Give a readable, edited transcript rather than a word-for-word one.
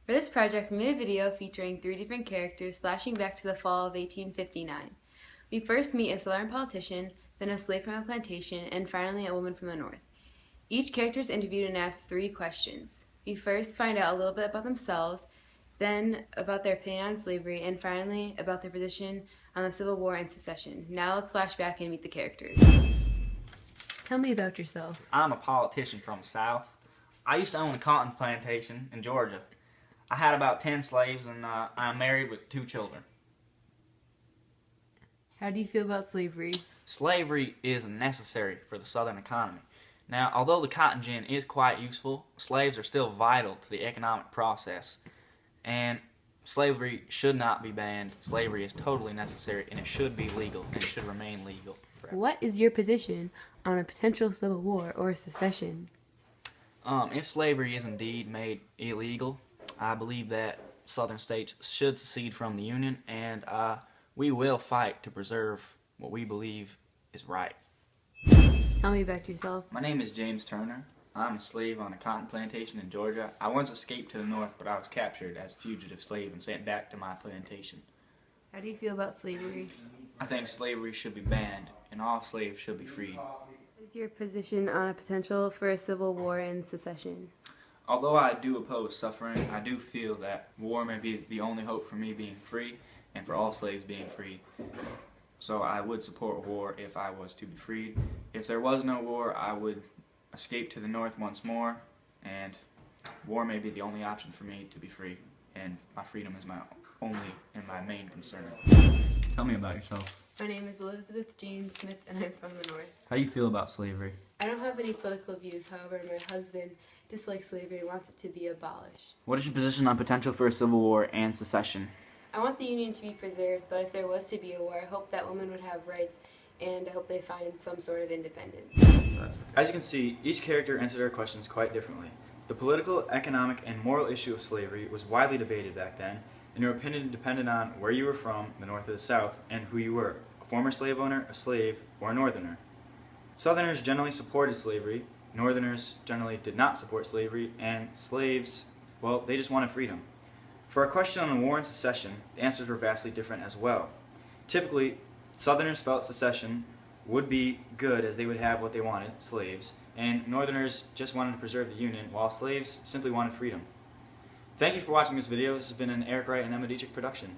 For this project, we made a video featuring 3 different characters flashing back to the fall of 1859. We first meet a Southern politician, then a slave from a plantation, and finally a woman from the North. Each character is interviewed and asked 3 questions. We first find out a little bit about themselves, then about their opinion on slavery, and finally about their position on the Civil War and secession. Now let's flash back and meet the characters. Tell me about yourself. I'm a politician from the South. I used to own a cotton plantation in Georgia. I had about 10 slaves, and I'm married with 2 children. How do you feel about slavery? Slavery is necessary for the Southern economy. Now, although the cotton gin is quite useful, slaves are still vital to the economic process, and slavery should not be banned. Slavery is totally necessary, and it should be legal, and it should remain legal forever. What is your position on a potential civil war or secession? If slavery is indeed made illegal, I believe that Southern states should secede from the Union, and we will fight to preserve what we believe is right. Tell me about yourself. My name is James Turner. I'm a slave on a cotton plantation in Georgia. I once escaped to the north, but I was captured as a fugitive slave and sent back to my plantation. How do you feel about slavery? I think slavery should be banned, and all slaves should be freed. What is your position on a potential for a civil war and secession? Although I do oppose suffering, I do feel that war may be the only hope for me being free and for all slaves being free. So I would support war if I was to be freed. If there was no war, I would escape to the north once more, and war may be the only option for me to be free, and my freedom is my only and my main concern. Tell me about yourself. My name is Elizabeth Jean Smith, and I'm from the North. How do you feel about slavery? I don't have any political views. However, my husband dislikes slavery and wants it to be abolished. What is your position on potential for a civil war and secession? I want the Union to be preserved, but if there was to be a war, I hope that women would have rights, and I hope they find some sort of independence. As you can see, each character answered our questions quite differently. The political, economic, and moral issue of slavery was widely debated back then, and your opinion depended on where you were from, the North or the South, and who you were, a former slave owner, a slave, or a Northerner. Southerners generally supported slavery, Northerners generally did not support slavery, and slaves, well, they just wanted freedom. For our question on war and secession, the answers were vastly different as well. Typically, Southerners felt secession would be good as they would have what they wanted, slaves, and Northerners just wanted to preserve the Union, while slaves simply wanted freedom. Thank you for watching this video. This has been an Eric Wright and Emma Dietrich production.